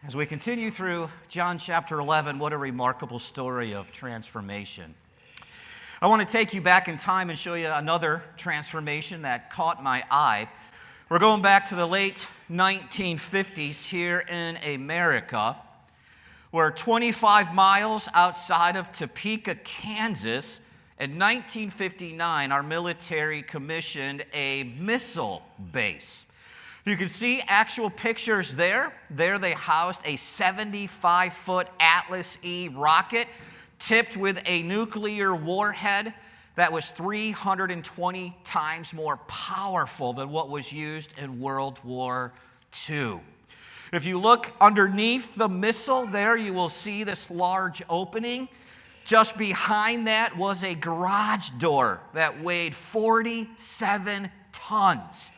As we continue through John chapter 11, what a remarkable story of transformation. I want to take you back in time and show you another transformation that caught my eye. We're going back to the late 1950s here in America, where 25 miles outside of Topeka, Kansas, in 1959, our military commissioned a missile base. You can see actual pictures there. There they housed a 75-foot Atlas E rocket tipped with a nuclear warhead that was 320 times more powerful than what was used in World War II. If you look underneath the missile there, you will see this large opening. Just behind that was a garage door that weighed 47 tons.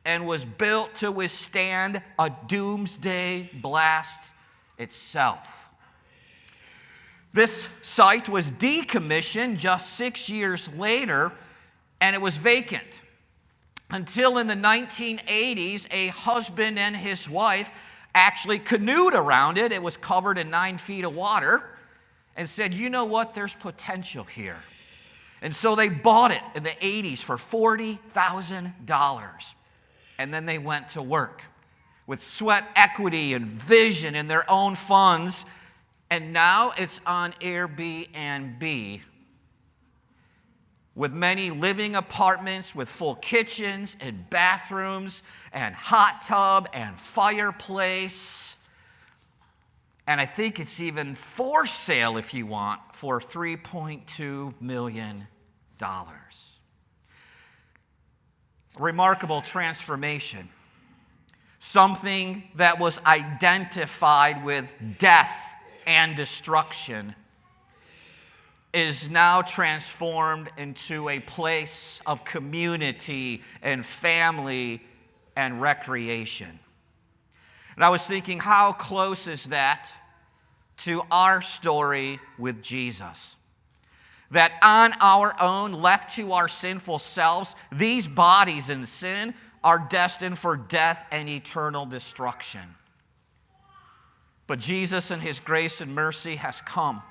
And was built to withstand a doomsday blast itself. This site was decommissioned just 6 years later, and it was vacant. Until in the 1980s, a husband and his wife actually canoed around it. It was covered in 9 feet of water, and said, you know what, there's potential here. And so they bought it in the 80s for $40,000. And then they went to work with sweat equity and vision and their own funds. And now it's on Airbnb with many living apartments with full kitchens and bathrooms and hot tub and fireplace. And I think it's even for sale, if you want, for $3.2 million. Remarkable transformation. Something that was identified with death and destruction is now transformed into a place of community and family and recreation. And I was thinking, how close is that to our story with Jesus? That on our own, left to our sinful selves, these bodies in sin are destined for death and eternal destruction. But Jesus in His grace and mercy has come,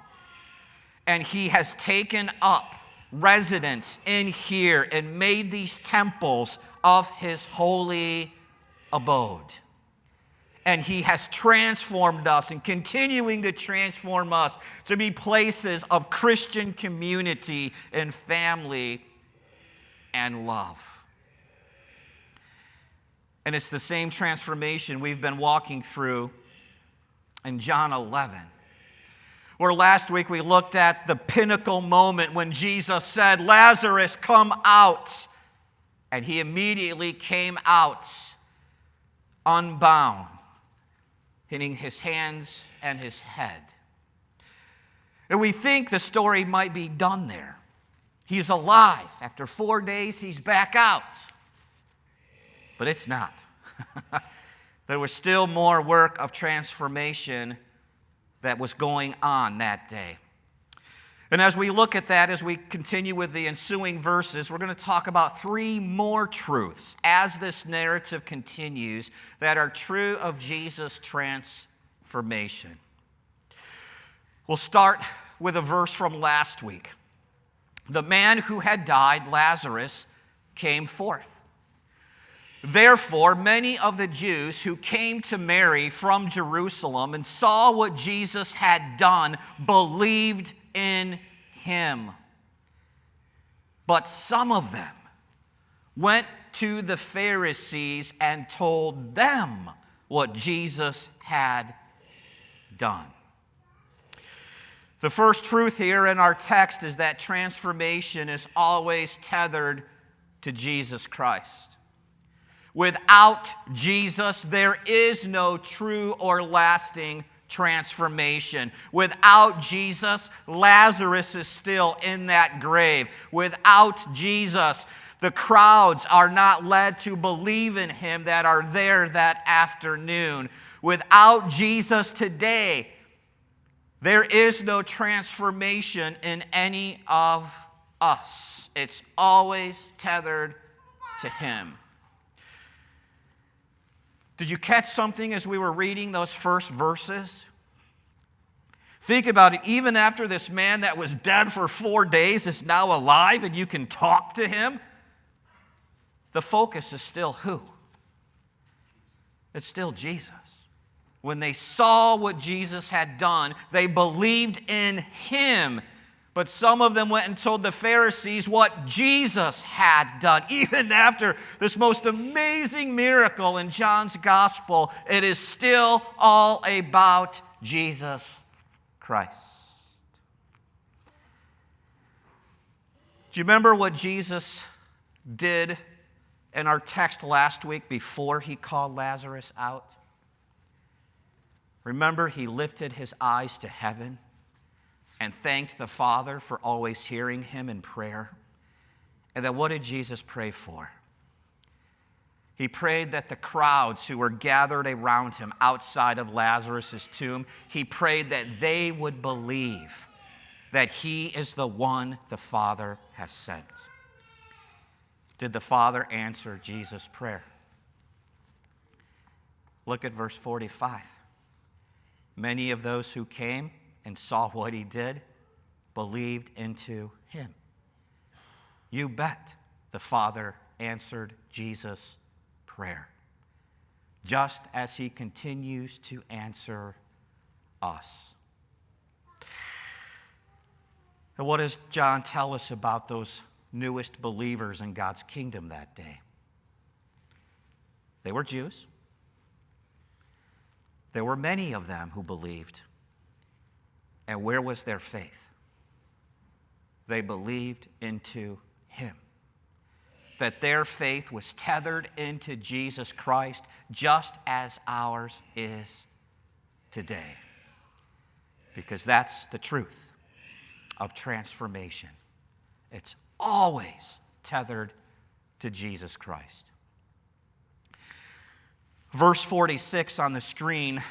and He has taken up residence in here and made these temples of His holy abode. And He has transformed us and continuing to transform us to be places of Christian community and family and love. And it's the same transformation we've been walking through in John 11. Where last week we looked at the pinnacle moment when Jesus said, Lazarus, come out. And he immediately came out unbound, hitting his hands and his head. And we think the story might be done there. He's alive. After 4 days, he's back out. But it's not. There was still more work of transformation that was going on that day. And as we look at that, as we continue with the ensuing verses, we're going to talk about 3 more truths as this narrative continues that are true of Jesus' transformation. We'll start with a verse from last week. The man who had died, Lazarus, came forth. Therefore, many of the Jews who came to Mary from Jerusalem and saw what Jesus had done believed in him. But some of them went to the Pharisees and told them what Jesus had done. The first truth here in our text is that transformation is always tethered to Jesus Christ. Without Jesus, there is no true or lasting transformation. Without Jesus, Lazarus is still in that grave. Without Jesus, the crowds are not led to believe in him that are there that afternoon. Without Jesus today, there is no transformation in any of us. It's always tethered to him. Did you catch something as we were reading those first verses? Think about it. Even after this man that was dead for 4 days is now alive and you can talk to him, the focus is still who? It's still Jesus. When they saw what Jesus had done, they believed in him. But some of them went and told the Pharisees what Jesus had done. Even after this most amazing miracle in John's gospel, it is still all about Jesus Christ. Do you remember what Jesus did in our text last week before he called Lazarus out? Remember, he lifted his eyes to heaven and thanked the Father for always hearing him in prayer. And then what did Jesus pray for? He prayed that the crowds who were gathered around him outside of Lazarus' tomb, he prayed that they would believe that he is the one the Father has sent. Did the Father answer Jesus' prayer? Look at verse 45. Many of those who came and saw what he did believed into him. You bet the Father answered Jesus' prayer, just as he continues to answer us. And what does John tell us about those newest believers in God's kingdom that day? They were Jews. There were many of them who believed. And where was their faith? They believed into him. That their faith was tethered into Jesus Christ, just as ours is today. Because that's the truth of transformation. It's always tethered to Jesus Christ. Verse 46 on the screen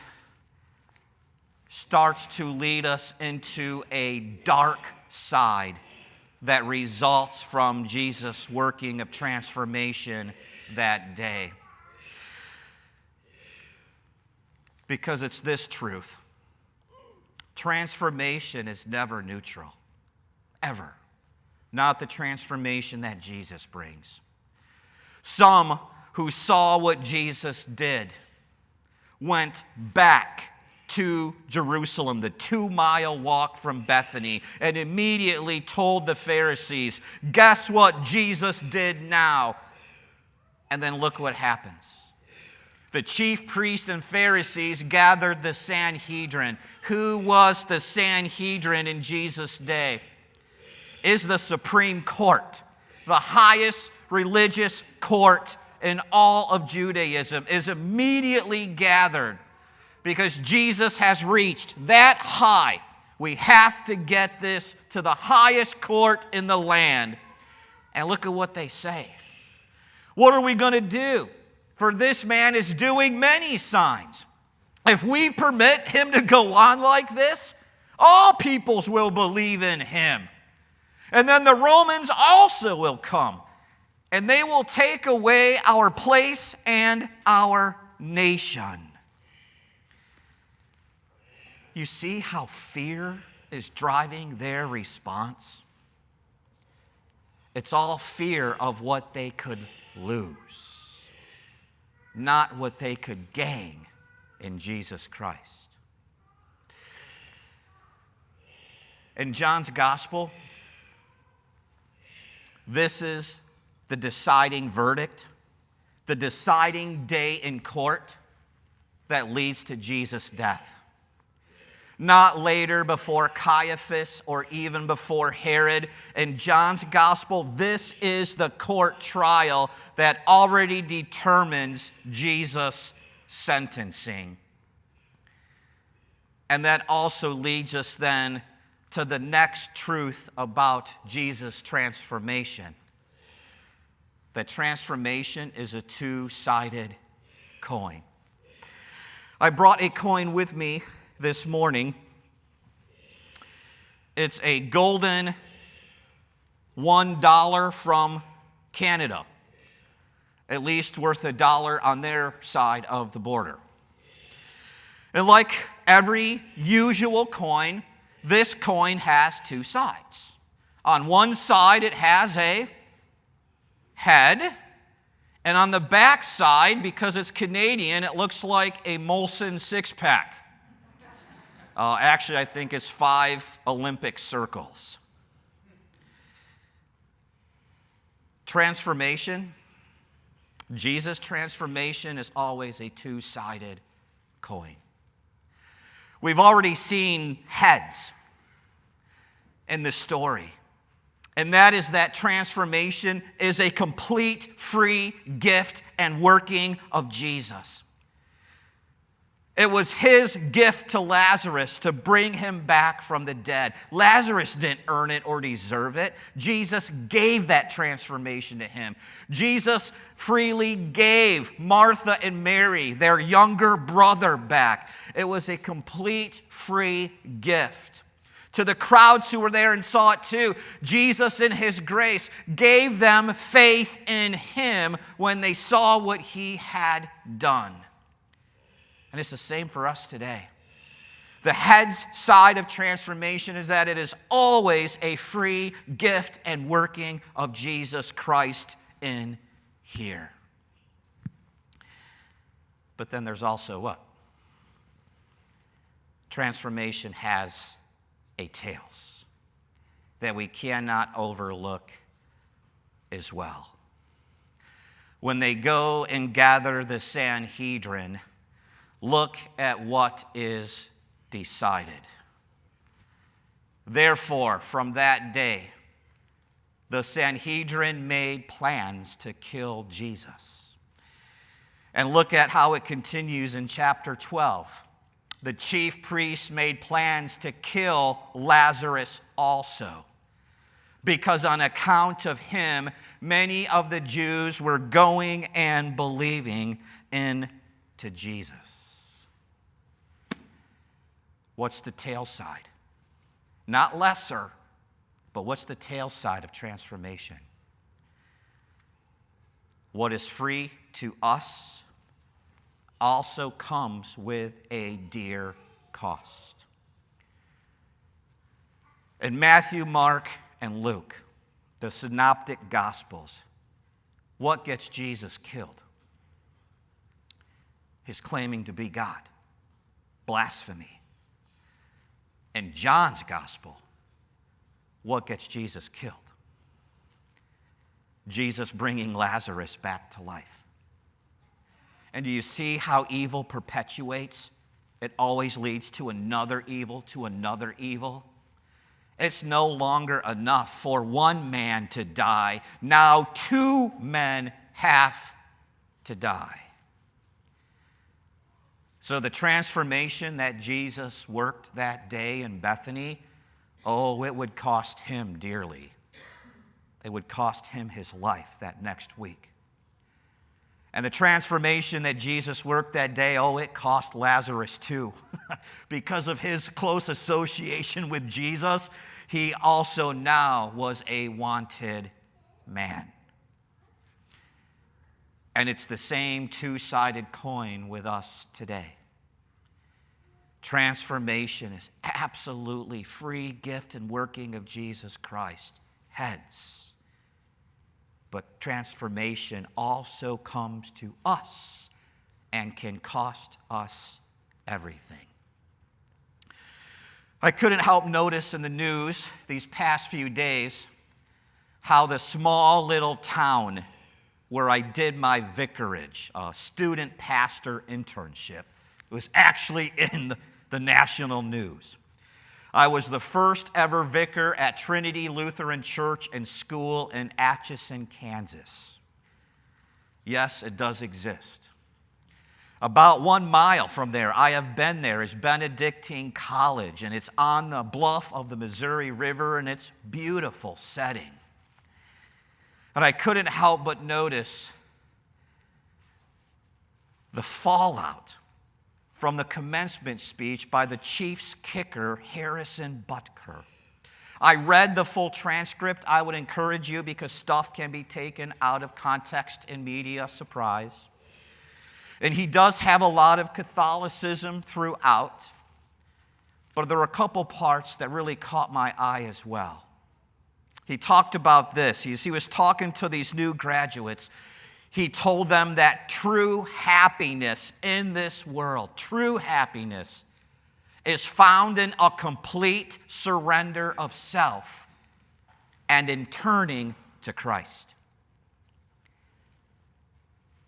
starts to lead us into a dark side that results from Jesus' working of transformation that day. Because it's this truth. Transformation is never neutral. Ever. Not the transformation that Jesus brings. Some who saw what Jesus did went back to Jerusalem, the 2-mile walk from Bethany, and immediately told the Pharisees, guess what Jesus did now? And then look what happens. The chief priests and Pharisees gathered the Sanhedrin. Who was the Sanhedrin in Jesus' day? Is the Supreme Court, the highest religious court in all of Judaism, is immediately gathered because Jesus has reached that high. We have to get this to the highest court in the land. And look at what they say. What are we going to do? For this man is doing many signs. If we permit him to go on like this, all peoples will believe in him. And then the Romans also will come, and they will take away our place and our nation. You see how fear is driving their response? It's all fear of what they could lose, not what they could gain in Jesus Christ. In John's gospel, this is the deciding verdict, the deciding day in court that leads to Jesus' death. Not later before Caiaphas or even before Herod. In John's gospel, this is the court trial that already determines Jesus' sentencing. And that also leads us then to the next truth about Jesus' transformation. That transformation is a two-sided coin. I brought a coin with me this morning. It's a golden $1 from Canada. at least worth $1 on their side of the border. And like every usual coin, this coin has two sides. On one side, it has a head, and on the back side, because it's Canadian, it looks like a Molson six-pack. Actually, I think it's 5 Olympic circles. Transformation, Jesus' transformation is always a two-sided coin. We've already seen heads in this story, and that is that transformation is a complete free gift and working of Jesus. It was his gift to Lazarus to bring him back from the dead. Lazarus didn't earn it or deserve it. Jesus gave that transformation to him. Jesus freely gave Martha and Mary their younger brother back. It was a complete free gift. To the crowds who were there and saw it too, Jesus in his grace gave them faith in him when they saw what he had done. And it's the same for us today. The head's side of transformation is that it is always a free gift and working of Jesus Christ in here. But then there's also what? Transformation has a tails that we cannot overlook as well. When they go and gather the Sanhedrin, look at what is decided. Therefore, from that day, the Sanhedrin made plans to kill Jesus. And look at how it continues in chapter 12. The chief priests made plans to kill Lazarus also, because on account of him, many of the Jews were going and believing into Jesus. What's the tail side? Not lesser, but what's the tail side of transformation? What is free to us also comes with a dear cost. In Matthew, Mark, and Luke, the synoptic gospels, what gets Jesus killed? His claiming to be God. Blasphemy. In John's gospel, what gets Jesus killed? Jesus bringing Lazarus back to life. And do you see how evil perpetuates? It always leads to another evil, to another evil. It's no longer enough for one man to die. Now 2 men have to die. So the transformation that Jesus worked that day in Bethany, it would cost him dearly. It would cost him his life that next week. And the transformation that Jesus worked that day, it cost Lazarus too. Because of his close association with Jesus, he also now was a wanted man. And it's the same two-sided coin with us today. Transformation is absolutely free gift and working of Jesus Christ. Heads. But transformation also comes to us and can cost us everything. I couldn't help notice in the news these past few days how the small little town where I did my vicarage, a student pastor internship, was actually in the national news. I was the first ever vicar at Trinity Lutheran Church and School in Atchison, Kansas. Yes, it does exist. About 1 mile from there, I have been there, is Benedictine College, and it's on the bluff of the Missouri River, and it's a beautiful setting. And I couldn't help but notice the fallout from the commencement speech by the Chiefs kicker, Harrison Butker. I read the full transcript. I would encourage you because stuff can be taken out of context in media. Surprise. And he does have a lot of Catholicism throughout. But there are a couple parts that really caught my eye as well. He talked about this. He was talking to these new graduates. He told them that true happiness in this world, true happiness, is found in a complete surrender of self and in turning to Christ.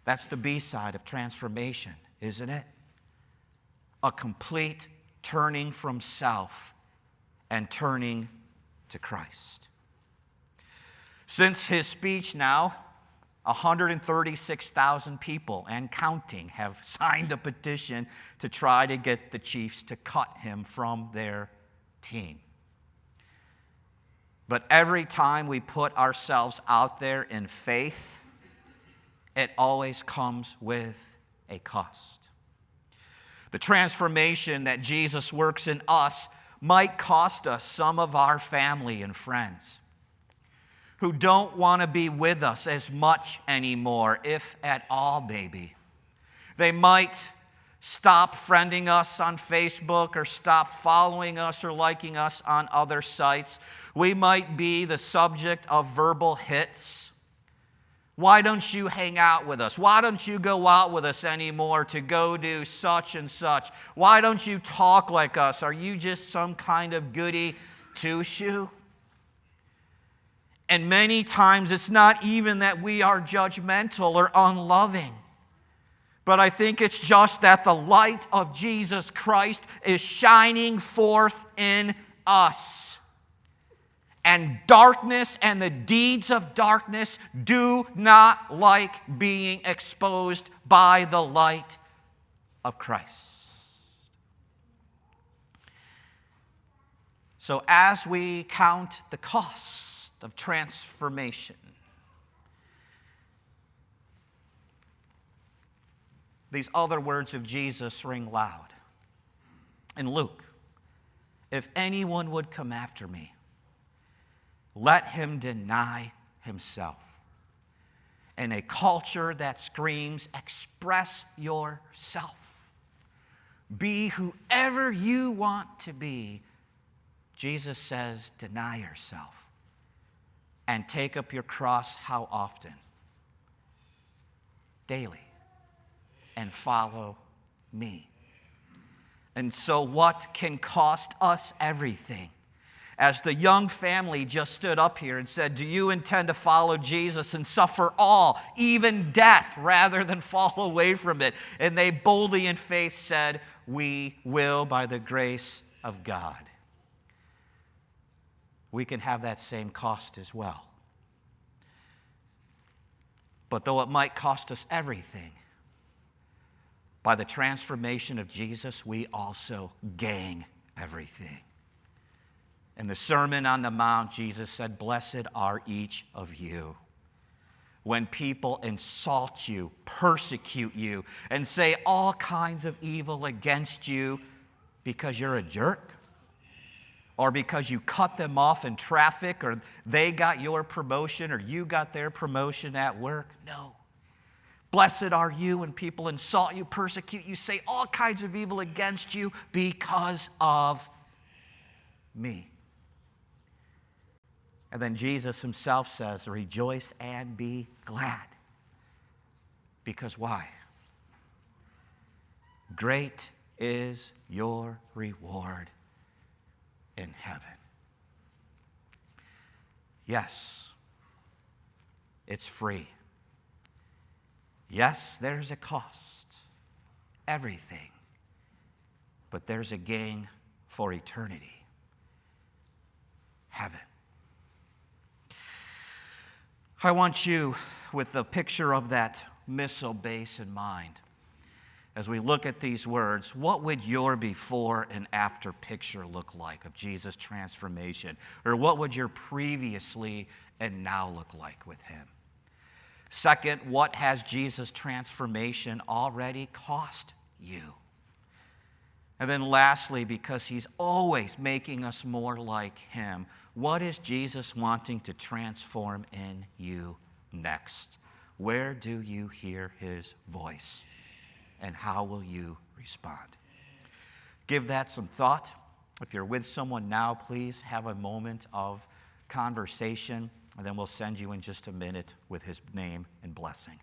That's the B side of transformation, isn't it? A complete turning from self and turning to Christ. Since his speech now, 136,000 people and counting have signed a petition to try to get the Chiefs to cut him from their team. But every time we put ourselves out there in faith, it always comes with a cost. The transformation that Jesus works in us might cost us some of our family and friends who don't want to be with us as much anymore, if at all, maybe. They might stop friending us on Facebook or stop following us or liking us on other sites. We might be the subject of verbal hits. Why don't you hang out with us? Why don't you go out with us anymore to go do such and such? Why don't you talk like us? Are you just some kind of goody two-shoe? And many times it's not even that we are judgmental or unloving, but I think it's just that the light of Jesus Christ is shining forth in us. And darkness and the deeds of darkness do not like being exposed by the light of Christ. So as we count the cost of transformation, these other words of Jesus ring loud. In Luke, if anyone would come after me, let him deny himself. In a culture that screams, express yourself. Be whoever you want to be. Jesus says, deny yourself. And take up your cross how often? Daily. And follow me. And so what can cost us everything? As the young family just stood up here and said, do you intend to follow Jesus and suffer all, even death, rather than fall away from it? And they boldly in faith said, we will by the grace of God. We can have that same cost as well. But though it might cost us everything, by the transformation of Jesus, we also gain everything. In the Sermon on the Mount, Jesus said, blessed are each of you when people insult you, persecute you, and say all kinds of evil against you because you're a jerk, or because you cut them off in traffic, or they got your promotion, or you got their promotion at work. No. Blessed are you when people insult you, persecute you, say all kinds of evil against you because of me. And then Jesus himself says, rejoice and be glad. Because why? Great is your reward in heaven. Yes, it's free. Yes, there's a cost. Everything. But there's a gain for eternity. Heaven. I want you, with the picture of that missile base in mind, as we look at these words, what would your before and after picture look like of Jesus' transformation? Or what would your previously and now look like with him? Second, what has Jesus' transformation already cost you? And then lastly, because he's always making us more like him, what is Jesus wanting to transform in you next? Where do you hear his voice? And how will you respond? Give that some thought. If you're with someone now, please have a moment of conversation, and then we'll send you in just a minute with his name and blessing.